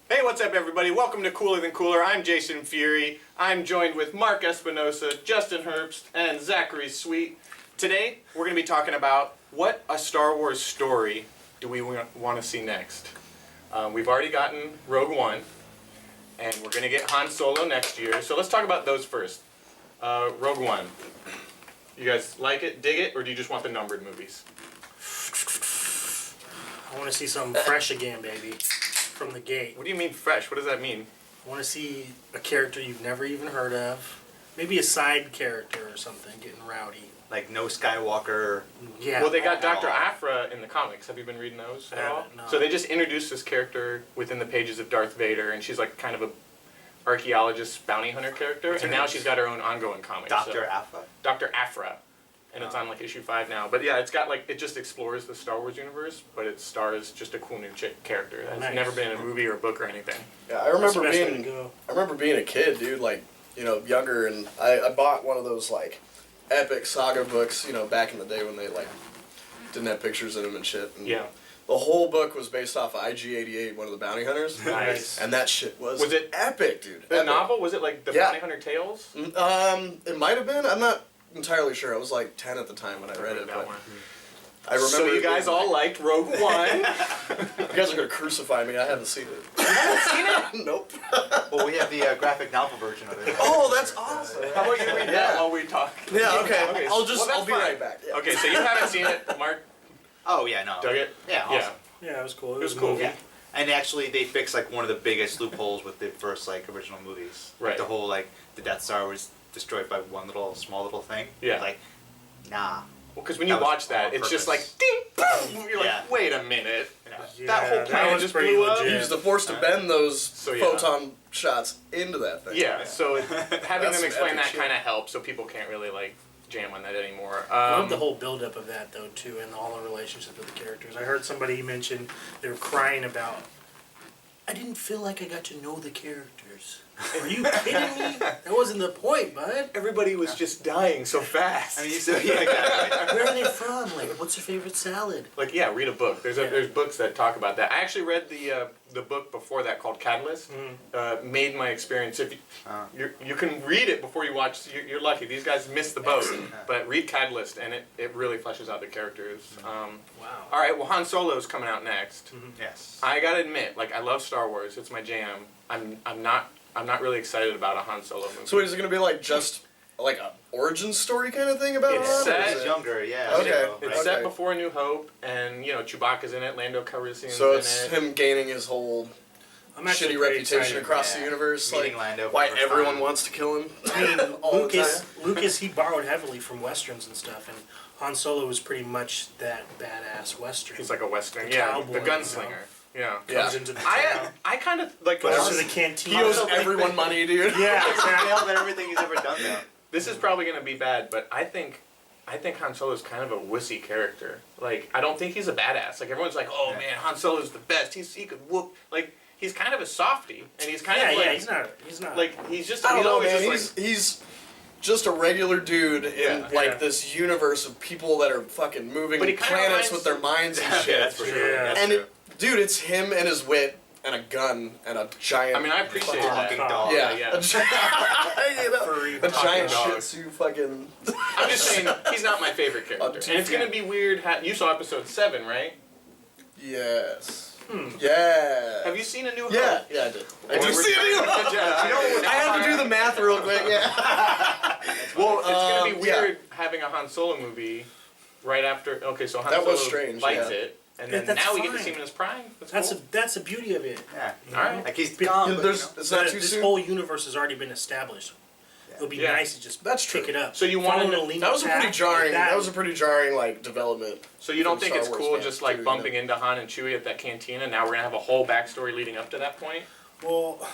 Hey, what's up, everybody? Welcome to Cooler Than Cooler. I'm Jason Furie. I'm joined with Mark Espinosa, Justin Herbst, and Zachary Sweet. Today, we're going to be talking about what a Star Wars story do we want to see next. We've already gotten Rogue One, and we're going to get Han Solo next year. So let's talk about those first. Rogue One. You guys like it, dig it, or do you just want the numbered movies? I want to see something fresh again, baby. From the gate. What do you mean fresh? What does that mean? I want to see a character you've never even heard of. Maybe a side character or something getting rowdy. Like no Skywalker. Yeah. Well, they got Dr. Aphra in the comics. Have you been reading those at all? No. So they just introduced this character within the pages of Darth Vader, and she's like kind of a archaeologist, bounty hunter character, and now she's got her own ongoing comic. Dr. Aphra. Dr. Aphra. And it's on like issue 5 now. But yeah, it's got like, it just explores the Star Wars universe, but it stars just a cool new character that's never been in a movie or a book or anything. Yeah, I remember being a kid, dude, like, you know, younger, and I bought one of those like epic saga books, you know, back in the day when they like didn't have pictures in them and shit. And yeah. The whole book was based off of IG-88, one of the bounty hunters. Nice. And that shit was it epic, dude. The epic. novel? Was it like the Bounty Hunter Tales? It might have been. I'm not entirely sure. I was like 10 at the time when I read it. But I remember. So you guys all liked Rogue One. You guys are gonna crucify me. I haven't seen it. You haven't seen it? Nope. Well, we have the graphic novel version of it. Oh, that's awesome. How about you read that while we talk? Yeah. Okay. Okay, I'll be right back. Yeah. Okay, so you haven't seen it, Mark? Oh yeah, no. Dug it? Yeah, awesome. Yeah, it was cool. It was cool. Yeah. And actually, they fixed like one of the biggest loopholes with the first like original movies. Right. Like, the whole like the Death Star was destroyed by one small little thing. Yeah. Like, nah. Well, because when you That was watch that, on it's just like purpose. ding, boom. You're Yeah. like, wait a minute. Yeah. That whole planet was just pretty blew up. legit. Use the Force to bend those So, yeah. photon shots into that thing. Yeah, so having That's them explain epic that shit. kind of helps, so people can't really like jam on that anymore. I love the whole build-up of that, though, too, and all the relationships with the characters. I heard somebody mention they were crying about, I didn't feel like I got to know the characters. Are you kidding me? That wasn't the point, bud. Everybody was just dying so fast. I mean, so yeah, exactly. Where are they from? Like, what's your favorite salad? Like, yeah, read a book. There's books that talk about that. I actually read the book before that called Catalyst. Made my experience. If you can read it before you watch, you're lucky. These guys missed the boat. But read Catalyst, and it really fleshes out the characters. Wow. All right, well, Han Solo's coming out next. Yes. I gotta admit, like, I love Star Wars. It's my jam. I'm not really excited about a Han Solo movie. So is it gonna be like just like a origin story kind of thing about It's Han? set- or is He's it- younger, yeah. Okay. So, It's right? set before A New Hope, and you know Chewbacca's in it, Lando Calrissian's So in it's it. him gaining his whole I'm actually shitty pretty reputation excited. across Yeah. the universe. Meeting Like Lando for why the first everyone time. wants to kill him. I mean, All the Lucas, he borrowed heavily from westerns and stuff, and Han Solo was pretty much that badass western. He's like a western, The yeah, cowboy, the you know. gunslinger. Yeah. Comes Yeah. into the town, I kind of like. goes to the canteen. He owes everyone money, dude. Yeah, He exactly. failed at everything he's ever done though. This is probably gonna be bad, but I think Han Solo is kind of a wussy character. Like, I don't think he's a badass. Like, everyone's like, oh man, Han Solo's the best. He could whoop. Like, he's kind of a softie, and he's kind of like, he's not. like he's just. I don't he's know, always man. just He's just a regular dude in Yeah. like Yeah. this universe of people that are fucking moving But he kinda planets reminds- with their minds and Yeah, shit. that's for sure. Yeah. That's and true. dude, it's him and his wit and a gun and a giant. I mean, I appreciate Talking that. dog. yeah, yeah. A Furry giant dog. Shih Tzu fucking. I'm just saying he's not my favorite character, and it's gonna be weird. You saw episode 7, right? Yes. Yeah. Have you seen A New Hope? Yeah, yeah, I did. I Well, did we're see trying it. to get you- I had to do the math real quick. Yeah. Well, it's gonna be yeah. weird having a Han Solo movie right after. Okay, so Han That Solo was strange, fights yeah. it, and Yeah, then that's now we get to fine. see him in his prime. That's cool. that's the beauty of it. Yeah. All right. Like he's Yeah, gone. but, It's not too This soon. whole universe has already been established. It'll be Yeah. nice to just That's pick true. it up. So you wanted Follow to- the linear That was a pretty path jarring. like That was a pretty jarring like development. So you don't from think Star it's Wars cool fans, just like too, you bumping know? into Han and Chewie at that cantina? Now we're gonna have a whole backstory leading up to that point. Well,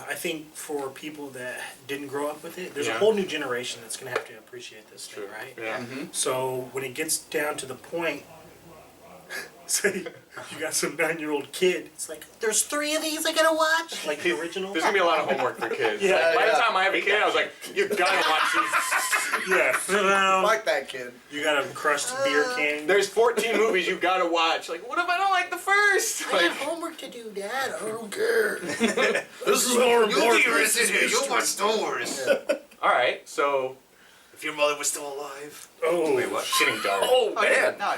I think for people that didn't grow up with it, there's Yeah. a whole new generation that's going to have to appreciate this thing, right? Yeah. Mm-hmm. So when it gets down to the point, Say you got some 9-year-old kid. It's like, there's 3 of these I gotta watch. Like the original. There's gonna be a lot of homework for kids. Yeah, Like, by the yeah. time I have a kid, I was like, you gotta watch these. Yeah. Fuck that kid. You got a crushed beer can. There's 14 movies you gotta watch. Like, what if I don't like the first? I Like, have homework to do, Dad. I don't care. This is more important. You watch Star Wars. all right, so If your mother was still alive. Oh, Wait, what? getting dark. Oh Oh, yeah. man. No,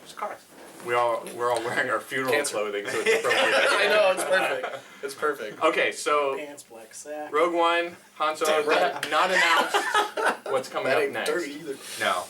it's cars. We're all wearing our funeral Cancer. clothing, so it's appropriate. I know, it's perfect. It's perfect. Okay, so pants, black sack. Rogue One, Han Solo, Damn right. not announced what's coming That up ain't next. dirty either. No.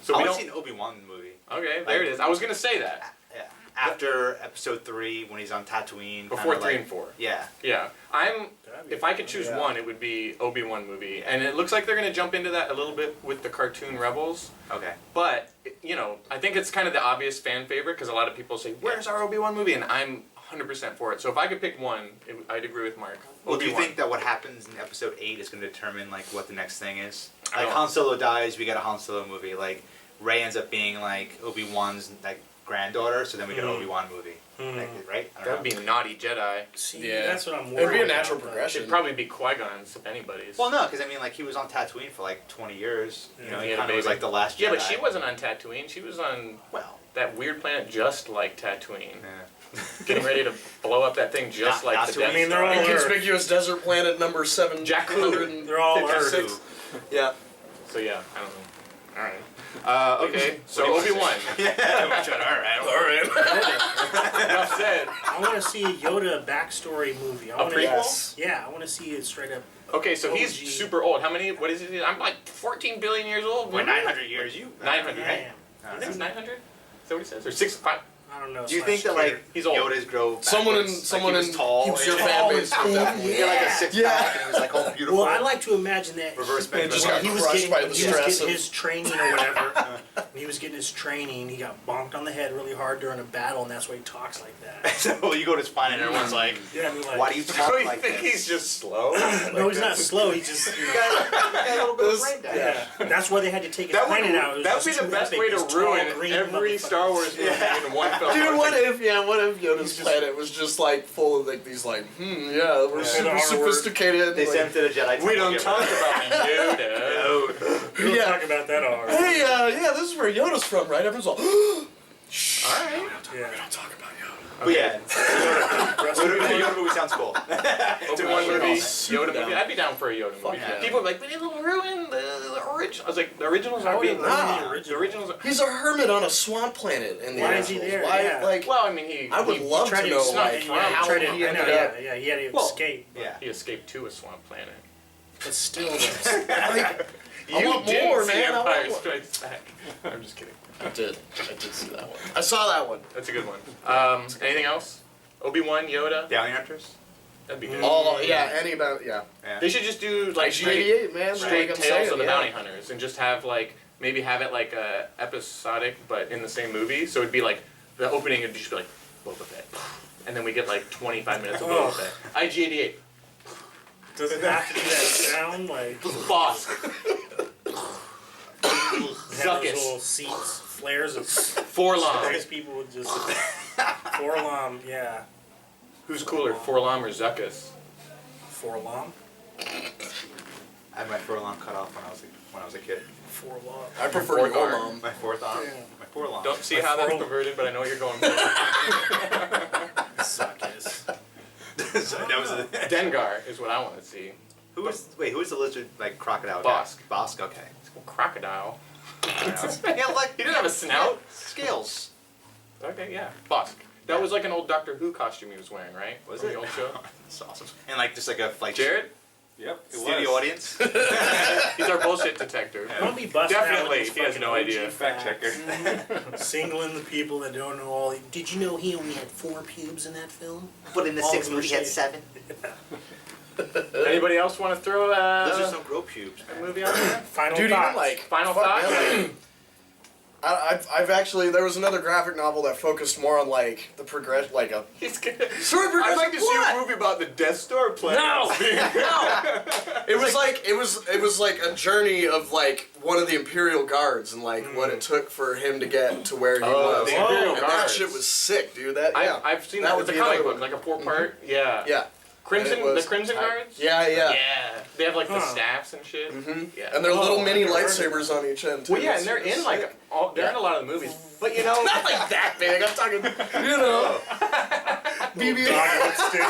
So I we want to don't. see an Obi-Wan movie. Okay, there it is. I was gonna say that Yeah. After episode 3, when he's on Tatooine. before kinda 3 like- and 4. Yeah. Yeah, if I could choose Yeah. one, it would be Obi-Wan movie, and it looks like they're gonna jump into that a little bit with the cartoon Rebels. Okay. But you know, I think it's kind of the obvious fan favorite because a lot of people say, "Where's our Obi-Wan movie?" And I'm 100% for it. So if I could pick one, I'd agree with Mark. Well, do you Obi-Wan. think that what happens in episode 8 is going to determine like what the next thing is? I Like don't- Han Solo dies, we get a Han Solo movie. Like Rey ends up being like Obi-Wan's like granddaughter, so then we get an Obi-Wan movie. Like, right? I That don't would know. be naughty Jedi? See, Yeah. that's what I'm worried It'd be a about, natural though. progression. It'd probably be Qui-Gon's if anybody's. Well, no, because I mean, like he was on Tatooine for like 20 years. You know, Yeah, he kind of was baby. like the last Jedi. Yeah, but she wasn't on Tatooine. She was on Well, that weird planet just like Tatooine, yeah. getting ready to blow up that thing just Not- like not the to- Death I mean, they're Star. all Inconspicuous desert planet number 756. They're all Jakku. Yeah. So yeah, I don't know. All right. Okay, so Obi-Wan. Yeah. All right. Alright. Enough said. I want to see a Yoda backstory movie. I A wanna, prequel? Yes. Yeah, I want to see it straight up. Okay, so he's OG. super old. How many? What is it? I'm like 14 billion years old. We're 900 years. 900, I right? am. I think it's 900. Is that what he says? Or 6? I don't know. Do you think that like He's old. Yoda's grow? Someone in- backwards? someone like, he in- was tall. he was and- your fan base tall would and definitely- He had like a six Yeah. pack and he was like all beautiful. Well, I like to imagine that Reverse It Benjamin. just when got he was crushed getting, by the when he was stress getting of- his training or whatever. When he was getting his training, he got bonked on the head really hard during a battle, and that's why he talks like that. So you go to Spine and everyone's like, Yeah, I mean, like, why do you Do talk you like think this? he's just slow? No, he's not slow. He just. You You know, got a little bit of This- brain damage. yeah, that's why they had to take his That would planet out. It was that would be just the too best epic. way This to tall, ruin green every motherfucker. Star Wars movie in one film. Dude, what if Yoda's planet was just like full of like these like, yeah, we're Yeah. super R-word. sophisticated. They like, sent him to the Jedi. We don't Temple, talk get about Yoda. We don't Yeah. talk about that already. Hey, yeah, this is where Yoda's from, right? Everyone's all, shh. All right. Yeah. Don't talk about Yoda. But yeah, Yoda movie sounds cool. Obi-Wan movie, Super Yoda down. movie. I'd be down for a Yoda movie. yeah. People are like, but it'll ruin the original. I was like, the originals How aren't would it being ruin ruined. the The originals. Are, He's a hermit on a swamp planet in the Why is he originals. there? Why, Yeah. like, well, I mean, he. I would he, love Tried to know, escape- like, yeah, how tried he to, I know, ended yeah, up. yeah, he had to Well, escape. Yeah. He escaped to a swamp planet. But still, Like, I You want didn't more, see man. I Empire want more. Strikes Back. I'm just kidding. I did see that one. I saw that one. That's a good one. Anything else? Obi-Wan, Yoda. Bounty Hunters. That'd be good. Oh, yeah, any about, yeah. Yeah. They should just do like straight, IG-88, man. straight like I'm tales saying, of the yeah. bounty hunters, and just have like maybe have it like episodic, but in the same movie. So it'd be like the opening would just be like Boba Fett, and then we get like 25 minutes of Boba Fett. IG-88, does it have to do that sound? Like, Boss, have those little Zuckus, seats, flares of Forlom. various people would just. Forlom, yeah. Who's cooler, Forlom or Zuckus? Forlom? I had my furlong cut off when I was a kid. Forlom. I prefer Fourth your arm. mom. My fourth arm. Yeah. My furlong. Don't see My how that's Forlom. perverted, but I know what you're going for. Zuckus. That was a, Dengar is what I want to see. who was the lizard like crocodile? Bosk. Guy? Bosk. Okay. Crocodile. Yeah, like He didn't have a snout. scales. Okay, yeah. Bosk. That was like an old Doctor Who costume he was wearing, right? Was From it? the old show? That's awesome. And like just like a like Jared? Yep, it studio was. audience. He's our bullshit detector. Don't be busting out with Definitely, these he has fucking no OG idea. Fact facts. Singling the people that don't know all. Did you know he only had 4 pubes in that film? But in the All sixth of them movie, he had shaved. 7. Anybody else want to throw Lizards don't grow pubes. a movie out there? Final Dude, thoughts. even like, Final fuck, thoughts? man, like, I've actually, there was another graphic novel that focused more on like the progression, like a He's gonna, story I'd progression. like to see a movie about the Death Star planet. No! It was like it was like a journey of like one of the Imperial Guards and like what it took for him to get to where he was. the Imperial And Guards. that shit was sick, dude. That yeah. I've seen That that. would It's a be comic another book, one. like a 4-part. Yeah. Yeah. Crimson, And it was the Crimson tight. Guards. Yeah, yeah. Yeah. They have like the Huh. staffs and shit. Yeah. And they're little Oh, mini I've never heard of lightsabers on each end too. Well, yeah, It's and they're in sick. like all, they're in a lot of the movies. But you know, Not like that big. I'm talking, you know, BB, Dogwood stick.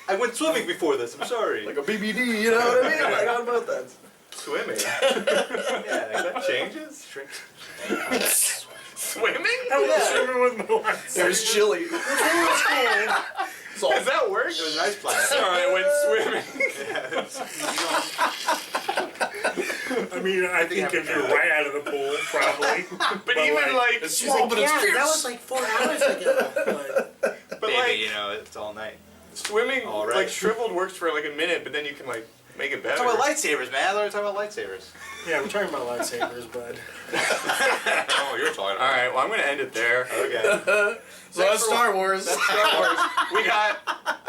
I went swimming before this. I'm sorry. like a BBD. You know what I mean? Like how about that? swimming. Yeah, that changes. Swimming? I was swimming with my lights. It was chilly. So, Does that work? It was an ice planet. Sorry, I went swimming. I mean, I think if you're right out of the pool, probably. But even like, it's She's small, like, but it's yeah, fierce. that was like 4 hours ago. But, but Maybe, like you know, it's all night. swimming, All right. like shriveled works for like a minute, but then you can like make it better. Talk about lightsabers, man. I thought we were talking about lightsabers. yeah, we're talking about lightsabers, bud. Oh, you're talking All right, well I'm gonna end it there. Okay. So that's Star Wars. Star Wars. We got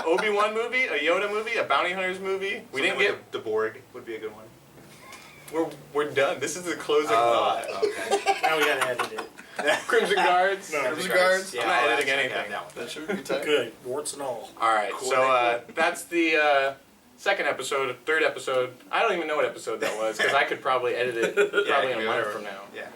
Obi-Wan movie, a Yoda movie, a Bounty Hunters movie. We didn't get. the Borg would be a good one. We're done. This is the closing Oh, thought. okay. Now we gotta edit it. Crimson Guards. No. Crimson Guards. I'm not editing anything. That one. That should be tight. Good, warts and all. All right, Cool, so cool. that's the second episode, third episode. I don't even know what episode that was because I could probably edit it probably it a could be month whatever. from now. Yeah.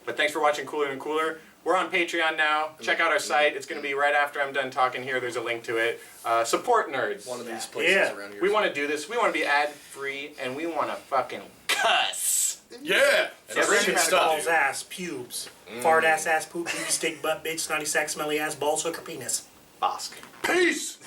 But thanks for watching Cooler and Cooler. We're on Patreon now. Check out our site. It's going to be right after I'm done talking here. There's a link to it. Support nerds. One of these places Yeah. around here. We want to do this. We want to be ad free, and we want to fucking cuss. Yeah. Every That's man stuff. Balls, ass, pubes. Fart ass, ass, poop, booty, steak, butt, bitch, snotty sack, smelly ass, balls, hooker, penis. Bosk. Peace.